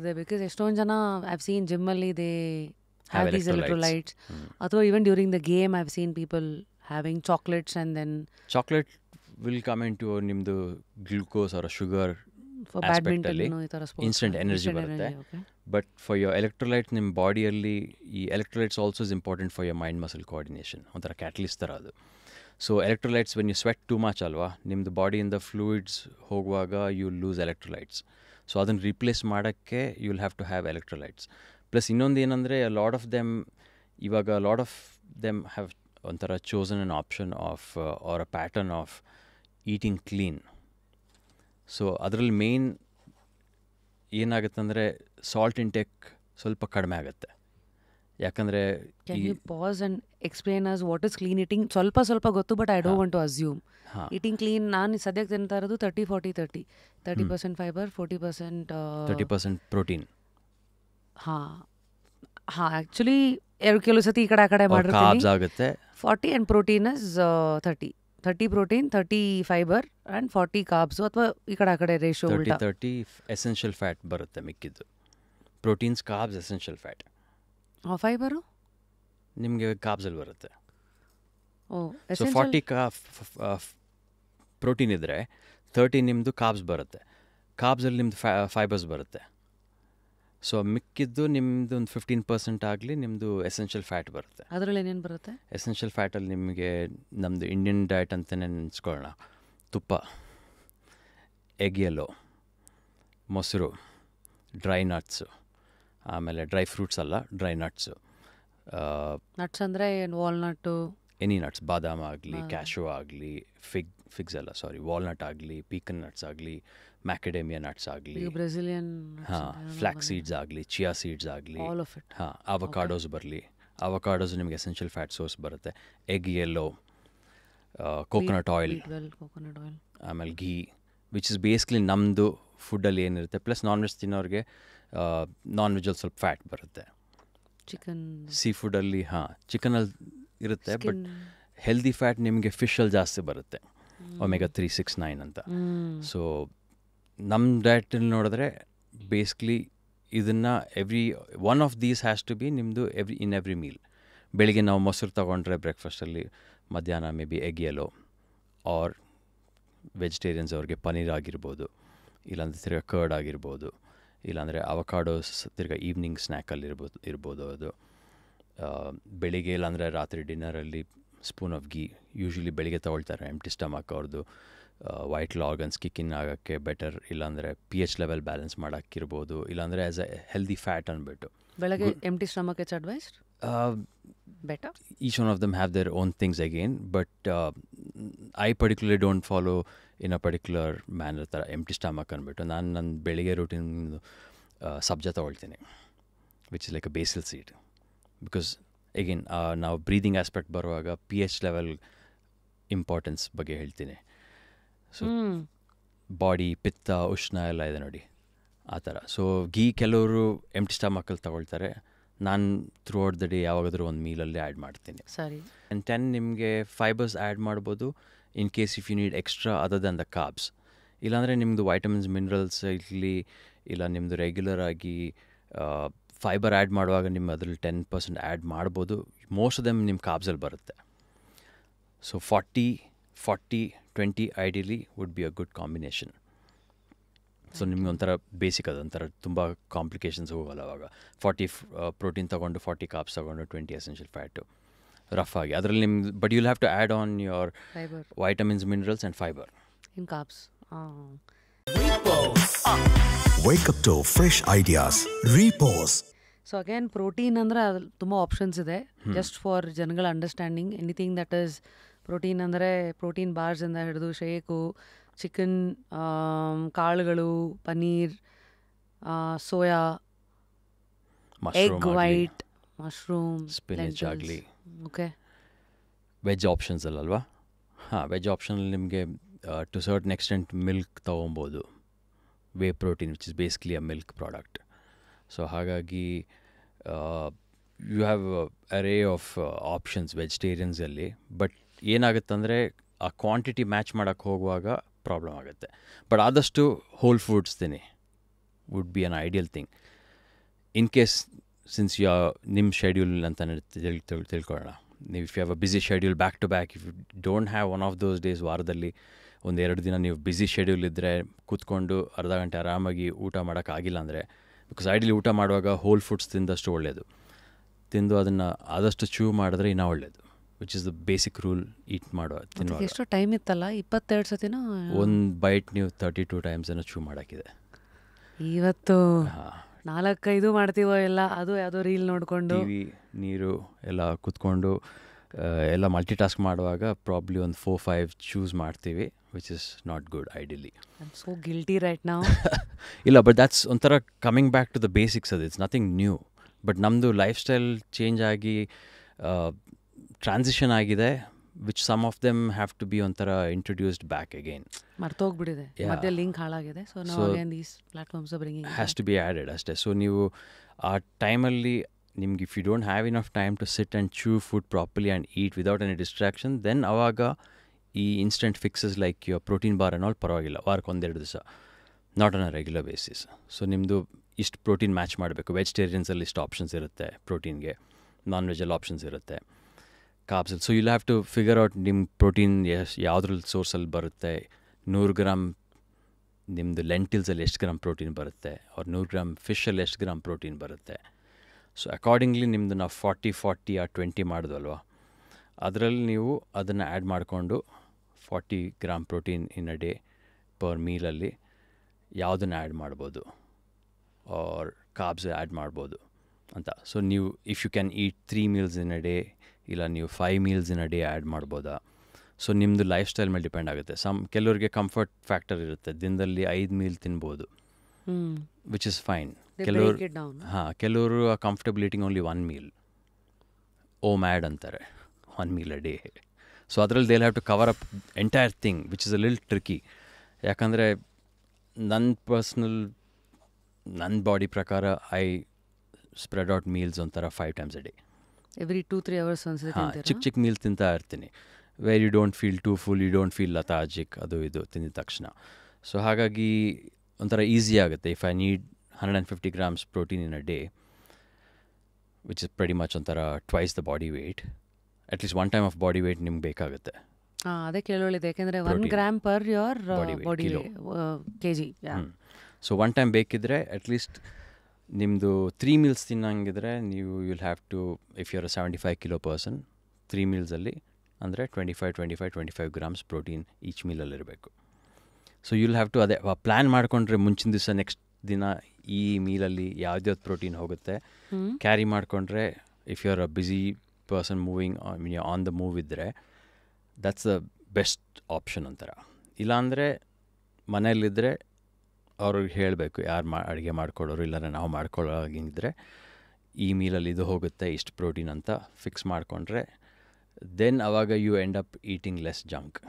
ಇದೆ ಬಿಕಾಸ್ ಎಷ್ಟೊಂದು ಜನ ಐವ್ ಸೀನ್ ಜಿಮ್ಮಲ್ಲಿ ದೇ ಹ್ಯಾವ್ ದೀಸ್ ಎಲೆಕ್ಟ್ರೋಲೈಟ್ಸ್ ಅಥವಾ even during the game I've seen people having chocolates and then chocolate will come into ನಿಮ್ಮದು glucose ಅವರ sugar for badminton ಈ ಥರ ಇನ್ಸ್ಟೆಂಟ್ ಎನರ್ಜಿ ಬರುತ್ತೆ. ಬಟ್ ಫಾರ್ ಯೋರ್ ಎಲೆಕ್ಟ್ರೋಲೈಟ್ ನಿಮ್ಮ ಬಾಡಿಯಲ್ಲಿ ಈ electrolytes also is important for your mind muscle coordination, ಒಂಥರ catalyst ಥರ ಅದು. So electrolytes when you sweat too much ಅಲ್ವಾ, ನಿಮ್ಮದು ಬಾಡಿಯಿಂದ ಫ್ಲೂಯಿಡ್ಸ್ ಹೋಗುವಾಗ ಯು ಲೂಸ್ ಎಲೆಕ್ಟ್ರೋಲೈಟ್ಸ್. ಸೊ ಅದನ್ನು ರಿಪ್ಲೇಸ್ ಮಾಡೋಕ್ಕೆ you will have to have electrolytes. Plus ಇನ್ನೊಂದು ಏನಂದರೆ ಲಾಟ್ ಆಫ್ ದೆಮ್ ಹ್ಯಾವ್ ಒಂಥರ chosen an option of or a pattern of eating clean. So ಅದರಲ್ಲಿ ಮೇನ್ ಏನಾಗುತ್ತೆ ಅಂದರೆ ಸಾಲ್ಟ್ ಇಂಟೇಕ್ ಸ್ವಲ್ಪ ಕಡಿಮೆ ಆಗುತ್ತೆ. ಯಾಕಂದರೆ can you pass and explain us what is clean eating? ಸ್ವಲ್ಪ ಗೊತ್ತು, but I don't want to assume. Eating clean ನಾನು ಸದ್ಯಕ್ಕೆ ತಿಂತಾ ಇರೋದು 30% ಫೈಬರ್, 40% ಪ್ರೋಟೀನ್. ಹಾಂ ಆ್ಯಕ್ಚುಲಿ ಕೆಲವು ಸತಿ ಈ ಕಡೆ ಆ ಕಡೆ ಮಾಡಿರ್ತೀನಿ. ಆಗುತ್ತೆ 40 and protein is 30 protein, 30 fibre and 40 ಕಾರ್ಬ್ಸು, ಅಥವಾ ಈ ಕಡೆ ಆ ಕಡೆ ರೇಷೋ 30 ಎಸೆನ್ಷಿಯಲ್ ಫ್ಯಾಟ್ ಬರುತ್ತೆ, ಮಿಕ್ಕಿದ್ದು proteins, carbs, essential fat. Fibre ನಿಮಗೆ ಕಾರ್ಬ್ಸಲ್ಲಿ ಬರುತ್ತೆ. ಸೊ 40 40 ಪ್ರೋಟೀನ್ ಇದ್ದರೆ 30 ನಿಮ್ಮದು ಕಾರ್ಬ್ಸ್ ಬರುತ್ತೆ, ಕಾರ್ಬ್ಸಲ್ಲಿ ನಿಮ್ಮದು ಫೈಬರ್ಸ್ ಬರುತ್ತೆ. ಸೊ ಮಿಕ್ಕಿದ್ದು ನಿಮ್ಮದು ಒಂದು 15% ಆಗಲಿ ನಿಮ್ಮದು ಎಸೆನ್ಷಿಯಲ್ ಫ್ಯಾಟ್ ಬರುತ್ತೆ. ಅದರಲ್ಲಿ ಏನೇನು ಬರುತ್ತೆ? ಎಸೆನ್ಷಿಯಲ್ ಫ್ಯಾಟಲ್ಲಿ ನಿಮಗೆ ನಮ್ಮದು ಇಂಡಿಯನ್ ಡಯಟ್ ಅಂತಲೇ ನೆನೆಸ್ಕೊಳ್ಳೋಣ. ತುಪ್ಪ, ಎಗ್ ಯೆಲ್ಲೋ, ಮೊಸರು, ಡ್ರೈ ನಟ್ಸು, ಆಮೇಲೆ ಡ್ರೈ ಫ್ರೂಟ್ಸ್ ಅಲ್ಲ, ಡ್ರೈ ನಟ್ಸು. ನಟ್ಸ್ ಅಂದರೆ ವಾಲ್ನಟ್ಟು, ಎನಿ ನಟ್ಸ್, ಬಾದಾಮ್ ಆಗಲಿ, ಕ್ಯಾಶು ಆಗಲಿ, ವಾಲ್ನಟ್ ಆಗಲಿ, ಪೀಕನ್ ನಟ್ಸ್ ಆಗಲಿ, ಮ್ಯಾಕೆಡೇಮಿಯಾ ನಟ್ಸ್ ಆಗಲಿ, ಬ್ರೆಸಿಲಿಯನ್, ಫ್ಲ್ಯಾಕ್ ಸೀಡ್ಸ್ ಆಗಲಿ, ಚಿಯಾ ಸೀಡ್ಸ್ ಆಗಲಿ, ಅವಕಾಡೋಸ್ ಬರಲಿ. ಅವಕಾಡೋಸ್ ನಿಮಗೆ ಎಸೆನ್ಷಿಯಲ್ ಫ್ಯಾಟ್ ಸೋರ್ಸ್ ಬರುತ್ತೆ. ಎಗ್ ಯೆಲ್ಲೋ, ಕೋಕೋನಟ್ ಆಯಿಲ್, ಆಮೇಲೆ ಘೀ, ವಿಚ್ ಇಸ್ ಬೇಸಿಕ್ಲಿ ನಮ್ಮದು ಫುಡ್ಡಲ್ಲಿ ಏನಿರುತ್ತೆ. ಪ್ಲಸ್ ನಾನ್ ವೆಜ್ ತಿನ್ನೋರಿಗೆ ನಾನ್ ವೆಜ್ಜಲ್ಲಿ ಸ್ವಲ್ಪ ಫ್ಯಾಟ್ ಬರುತ್ತೆ. ಚಿಕನ್, ಸೀ ಫುಡ್ಡಲ್ಲಿ ಚಿಕನಲ್ಲಿ ಇರುತ್ತೆ, ಬಟ್ ಹೆಲ್ದಿ ಫ್ಯಾಟ್ ನಿಮಗೆ ಫಿಶಲ್ಲಿ ಜಾಸ್ತಿ ಬರುತ್ತೆ, ಒಮೆಗಾ 3, 6, 9 ಅಂತ. ಸೊ ನಮ್ಮ ಡಯಟಲ್ಲಿ ನೋಡಿದ್ರೆ ಬೇಸಿಕ್ಲಿ ಇದನ್ನು one of these has to be ನಿಮ್ಮದು ಎವ್ರಿ ಮೀಲ್. ಬೆಳಿಗ್ಗೆ ನಾವು ಮೊಸರು ತೊಗೊಂಡ್ರೆ ಬ್ರೇಕ್ಫಾಸ್ಟಲ್ಲಿ, ಮಧ್ಯಾಹ್ನ may be egg yellow, or vegetarians ಅವ್ರಿಗೆ ಪನ್ನೀರ್ ಆಗಿರ್ಬೋದು, ಇಲ್ಲಾಂದರೆ ತಿರ್ಗಾ ಕರ್ಡ್ ಆಗಿರ್ಬೋದು, ಇಲ್ಲಾಂದರೆ ಅವಕಾಡೋಸ್ ತಿರ್ಗಾ ಈವ್ನಿಂಗ್ ಸ್ನ್ಯಾಕಲ್ಲಿ ಇರ್ಬೋದು ಅದು. ಬೆಳಿಗ್ಗೆ ಇಲ್ಲಾಂದರೆ ರಾತ್ರಿ ಡಿನ್ನರಲ್ಲಿ ಸ್ಪೂನ್ ಆಫ್ ಗೀ ಯೂಶ್ವಲಿ ಬೆಳಿಗ್ಗೆ ತೊಗೊಳ್ತಾರೆ. ಎಂಟಿ ಸ್ಟಮಕ್ ಅವ್ರದ್ದು ವೈಟಲ್ ಆರ್ಗನ್ಸ್ ಕಿಕ್ಕಿನ್ ಆಗೋಕ್ಕೆ ಬೆಟರ್, ಇಲ್ಲಾಂದರೆ pH ಲೆವೆಲ್ ಬ್ಯಾಲೆನ್ಸ್ ಮಾಡೋಕ್ಕಿರ್ಬೋದು, ಇಲ್ಲಾಂದರೆ ಆ್ಯಸ್ ಎ ಹೆಲ್ದಿ ಫ್ಯಾಟ್ ಅಂದ್ಬಿಟ್ಟು. ಬೆಳಗ್ಗೆ empty stomach it's advised better? Each one of them have their own things again, but I particularly don't follow in a particular manner ಥರ ಎಂಟಿ stomach ಅಂದ್ಬಿಟ್ಟು. ನಾನು ನನ್ನ ಬೆಳಿಗ್ಗೆ routine ಸಬ್ಜಾ ತೊಗೊಳ್ತೀನಿ, which is like a basil seed. Because again ನಾವು breathing aspect ಬರುವಾಗ pH level importance ಬಗ್ಗೆ ಹೇಳ್ತೀನಿ. ಸೊ ಬಾಡಿ, ಪಿತ್ತ, ಉಷ್ಣ ಎಲ್ಲ ಇದೆ ನೋಡಿ, ಆ ಥರ. ಸೊ ಘೀ ಕೆಲವರು ಎಂಟಿ ಸ್ಟಮಕಲ್ಲಿ ತೊಗೊಳ್ತಾರೆ. ನಾನು ಥ್ರೂ ಔಟ್ ದ ಡೇ ಯಾವಾಗಾದರೂ ಒಂದು ಮೀಲಲ್ಲಿ ಆ್ಯಡ್ ಮಾಡ್ತೀನಿ. ಸರಿ. ಆ್ಯಂಡ್ 10 ನಿಮಗೆ ಫೈಬರ್ಸ್ ಆ್ಯಡ್ ಮಾಡ್ಬೋದು in case if you need extra other than the carbs. ಇಲ್ಲಾಂದರೆ ನಿಮ್ಮದು ವೈಟಮಿನ್ಸ್, ಮಿನರಲ್ಸ್ ಇರಲಿ, ಇಲ್ಲ ನಿಮ್ಮದು ರೆಗ್ಯುಲರ್ ಆಗಿ ಫೈಬರ್ ಆ್ಯಡ್ ಮಾಡುವಾಗ ನಿಮ್ಮ ಅದರಲ್ಲಿ 10% ಆ್ಯಡ್ ಮಾಡ್ಬೋದು. ಮೋಸ್ಟ್ ಆಫ್ ದೆಮ್ ನಿಮ್ಮ ಕಾರ್ಬ್ಸಲ್ಲಿ ಬರುತ್ತೆ. So 40-20 ideally would be a good combination. So ನಿಮ್ಗೆ ಒಂಥರ ಬೇಸಿಕ್ ಅದೊಂಥರ ತುಂಬ ಕಾಂಪ್ಲಿಕೇಶನ್ಸ್ ಹೋಗಲ್ಲ ಅವಾಗ. 40 ಪ್ರೋಟೀನ್ ತೊಗೊಂಡು 40 ಕಾರ್ಬ್ಸ್ ತೊಗೊಂಡು 20 ಎಸೆನ್ಷಿಯಲ್ ಫ್ಯಾಟು ರಫ್ ಆಗಿ ಅದರಲ್ಲಿ ನಿಮ್ಗೆ. But you'll have to add on your vitamins, minerals and fibre in carbs. Wake up to fresh ideas. Repose. So again protein ಅಂದರೆ ತುಂಬ ಆಪ್ಷನ್ಸ್ ಇದೆ. ಜಸ್ಟ್ ಫಾರ್ ಜನಗಳ understanding, anything that is protein ಅಂದರೆ protein ಬಾರ್ಸಿಂದ ಹಿಡಿದು shake, chicken, ಕಾಳುಗಳು, paneer, soya, egg white, mushroom, spinach ಆಗಲಿ. Okay, veg options ಅಲ್ಲಲ್ವಾ? ವೆಜ್ ಆಪ್ಷನಲ್ಲಿ ನಿಮಗೆ ಟು ಸರ್ಟನ್ ಎಕ್ಸ್ಟೆಂಟ್ ಮಿಲ್ಕ್ ತೊಗೊಬೋದು, whey protein which is basically a milk product. So ಹಾಗಾಗಿ you have array of options ವೆಜಿಟೇರಿಯನ್ಸಲ್ಲಿ. ಬಟ್ ಏನಾಗುತ್ತಂದರೆ ಆ ಕ್ವಾಂಟಿಟಿ ಮ್ಯಾಚ್ ಮಾಡೋಕ್ಕೆ ಹೋಗುವಾಗ ಪ್ರಾಬ್ಲಮ್ ಆಗುತ್ತೆ. ಬಟ್ ಆದಷ್ಟು ಹೋಲ್ ಫುಡ್ಸ್ ತಿನ್ನಿ, would be an ideal thing. In case since you ನಿಮ್ಮ ಶೆಡ್ಯೂಲ್ ಅಂತ ತಿಳ್ಕೊಳ್ಳೋಣ. ನೀವು if you have a busy schedule back to back, if you don't have one of those days, ವಾರದಲ್ಲಿ ಒಂದೆರಡು ದಿನ ನೀವು ಬ್ಯುಸಿ ಶೆಡ್ಯೂಲ್ ಇದ್ದರೆ ಕೂತ್ಕೊಂಡು ಅರ್ಧ ಗಂಟೆ ಆರಾಮಾಗಿ ಊಟ ಮಾಡೋಕ್ಕಾಗಿಲ್ಲ ಅಂದರೆ, ಬಿಕಾಸ್ ಐಡಲಿ ಊಟ ಮಾಡುವಾಗ ಹೋಲ್ ಫುಡ್ಸ್ ತಿಂದಷ್ಟು ಒಳ್ಳೆಯದು, ತಿಂದು ಅದನ್ನು ಆದಷ್ಟು ಚೂ ಮಾಡಿದ್ರೆ ಇನ್ನೂ ಒಳ್ಳೆಯದು, which is the basic rule eat ಮಾಡುವ ತಿನ್ನುವಾಗ. ಎಷ್ಟು ಟೈಮ್ ಇತ್ತಲ್ಲ, 22 ಸತಿನೋ ಒಂದು ಬೈಟ್ ನೀವು 32 ಟೈಮ್ಸ್ ಏನೋ ಚೂ ಮಾಡೋಕ್ಕಿದೆ. ಇವತ್ತು 4-5 ಮಾಡ್ತೀವೋ ಎಲ್ಲ, ಅದು ಯಾವುದೋ ರೀಲ್ ನೋಡಿಕೊಂಡು ಟಿವಿ ನೀರು ಎಲ್ಲ ಕುತ್ಕೊಂಡು ಎಲ್ಲ ಮಲ್ಟಿ ಟಾಸ್ಕ್ ಮಾಡುವಾಗ ಪ್ರಾಬ್ಲಿ ಒಂದು 4-5 ಚೂಸ್ ಮಾಡ್ತೀವಿ, which is not good ideally. I am so guilty right now. ಇಲ್ಲ, ಬಟ್ ದ್ಯಾಟ್ಸ್ ಒಂಥರ coming back to the basics, ಅದು ಇಟ್ಸ್ ನಥಿಂಗ್ ನ್ಯೂ. ಬಟ್ ನಮ್ಮದು ಲೈಫ್ ಸ್ಟೈಲ್ ಚೇಂಜ್ ಆಗಿ ಟ್ರಾನ್ಸಿಷನ್ ಆಗಿದೆ, which some of them have to be ಒಂಥರ introduced back again. ಮರ್ತೋಗ್ಬಿಟ್ಟಿದೆ, ಮಧ್ಯೆ link ಹಾಳಾಗಿದೆ. ಸೊ ನಾವು again these platforms are bringing has to be added ಅಷ್ಟೇ. ಸೊ ನೀವು ಆ ಟೈಮಲ್ಲಿ ನಿಮ್ಗೆ if you don't have enough time to sit and chew food properly and eat without any distraction, then ಅವಾಗ ಈ instant fixes like your protein bar ಅನ್ನೋ ಪರವಾಗಿಲ್ಲ, ವಾರಕ್ಕೆ 1-2 ದಿವಸ, not on a regular basis. So ನಿಮ್ಮದು ಇಷ್ಟು ಪ್ರೋಟೀನ್ ಮ್ಯಾಚ್ ಮಾಡಬೇಕು. ವೆಜಿಟೇರಿಯನ್ಸಲ್ಲಿ ಇಷ್ಟು ಆಪ್ಷನ್ಸ್ ಇರುತ್ತೆ ಪ್ರೋಟೀನ್ಗೆ, ನಾನ್ ವೆಜಲ್ಲಿ ಆಪ್ಷನ್ಸ್ ಇರುತ್ತೆ, ಕಾರ್ಬ್ಸಲ್ಲಿ. So you'll have to figure out ನಿಮ್ಮ ಪ್ರೋಟೀನ್ ಯಾವುದ್ರಲ್ಲಿ ಸೋರ್ಸಲ್ಲಿ ಬರುತ್ತೆ. 100 ಗ್ರಾಮ್ ನಿಮ್ಮದು ಲೆಂಟಿಲ್ಸಲ್ಲಿ ಎಷ್ಟು ಗ್ರಾಮ್ ಪ್ರೋಟೀನ್ ಬರುತ್ತೆ, ಅವ್ರು 100 ಗ್ರಾಮ್ ಫಿಶಲ್ಲಿ ಎಷ್ಟು ಗ್ರಾಮ್ ಪ್ರೋಟೀನ್ ಬರುತ್ತೆ. ಸೊ ಅಕಾರ್ಡಿಂಗ್ಲಿ ನಿಮ್ಮದು ನಾವು 40 ಆ 20 ಮಾಡಿದ್ವಲ್ವ, ಅದರಲ್ಲಿ ನೀವು ಅದನ್ನು ಆ್ಯಡ್ ಮಾಡಿಕೊಂಡು 40 gram protein in a day per ಮೀಲಲ್ಲಿ ಯಾವುದನ್ನು ಆ್ಯಡ್ ಮಾಡ್ಬೋದು, ಆರ್ ಕಾರ್ಬ್ಸ್ ಆ್ಯಡ್ ಮಾಡ್ಬೋದು ಅಂತ. ಸೊ ನೀವು if you can eat 3 meals in a day, ಇಲ್ಲ ನೀವು 5 meals in a day add ಮಾಡ್ಬೋದಾ. ಸೊ ನಿಮ್ಮದು ಲೈಫ್ ಸ್ಟೈಲ್ ಮೇಲೆ ಡಿಪೆಂಡ್ ಆಗುತ್ತೆ. ಕೆಲವರಿಗೆ ಕಂಫರ್ಟ್ ಫ್ಯಾಕ್ಟರ್ ಇರುತ್ತೆ, ದಿನದಲ್ಲಿ 5 ಮೀಲ್ ತಿನ್ಬೋದು, ವಿಚ್ ಇಸ್ ಫೈನ್. ಕೆಲವರು ಆ comfortable eating only 1 meal, mad ಅಂತಾರೆ, 1 ಮೀಲ್ ಅ ಡೇ. ಸೊ ಅದರಲ್ಲಿ they'll have to cover up entire thing, which is a ಲಿಲ್ ಟ್ರಿಕಿ. ಯಾಕಂದರೆ ನನ್ನ ಬಾಡಿ ಪ್ರಕಾರ ಐ ಸ್ಪ್ರೆಡ್ ಔಟ್ ಮೀಲ್ಸ್ ಒಂಥರ 5 times a day. Every 2-3 hours ಚಿಕ್ಕ ಮೀಲ್ ತಿಂತಾ ಇರ್ತೀನಿ, where you don't feel too full, you don't feel lethargic, ಅದು ಇದು ತಿಂದಿದ ತಕ್ಷಣ. ಸೊ ಹಾಗಾಗಿ ಒಂಥರ ಈಸಿ ಆಗುತ್ತೆ. If I need 150 grams protein in a day, which is pretty much ಒಂಥರ twice the body weight, at least 1 time of body weight ನಿಮ್ಗೆ ಬೇಕಾಗುತ್ತೆ. ಅದೇ ಕೇಳೋಳಿದೆ, ಯಾಕೆಂದರೆ 1 gram per your body kg. So 1 time ಬೇಕಿದ್ರೆ ಅಟ್ಲೀಸ್ಟ್ ನಿಮ್ಮದು 3 meals ತಿನ್ನಂಗಿದ್ರೆ ನೀವು you'll have to, if you are 75 kilo person, 3 mealsಲ್ಲಿ ಅಂದರೆ 25 grams ಪ್ರೋಟೀನ್ ಈಚ್ ಮೀಲಲ್ಲಿರಬೇಕು. ಸೊ ಯುಲ್ ಹ್ಯಾವ್ ಟು ಅದೇ ಪ್ಲ್ಯಾನ್ ಮಾಡಿಕೊಂಡ್ರೆ ಮುಂಚಿನ ದಿವಸ ನೆಕ್ಸ್ಟ್ ದಿನ ಈ ಮೀಲಲ್ಲಿ ಯಾವ್ದ್ಯಾವ್ದು ಪ್ರೋಟೀನ್ ಹೋಗುತ್ತೆ ಕ್ಯಾರಿ ಮಾಡಿಕೊಂಡ್ರೆ, if you are a busy person moving on the move ಇದ್ದರೆ ದಟ್ಸ್ ದ ಬೆಸ್ಟ್ ಆಪ್ಷನ್ ಒಂಥರ. ಇಲ್ಲಾಂದರೆ ಮನೆಯಲ್ಲಿದ್ದರೆ ಅವ್ರಿಗೆ ಹೇಳಬೇಕು ಯಾರು ಅಡುಗೆ ಮಾಡ್ಕೊಳ್ಳೋರು, ಇಲ್ಲಾಂದರೆ ನಾವು ಮಾಡ್ಕೊಳ್ಳೋಂಗಿದ್ರೆ ಈ ಮೀಲಲ್ಲಿ ಇದು ಹೋಗುತ್ತೆ ಇಷ್ಟು ಪ್ರೋಟೀನ್ ಅಂತ ಫಿಕ್ಸ್ ಮಾಡಿಕೊಂಡ್ರೆ, ದೆನ್ ಅವಾಗ you end up eating less junk.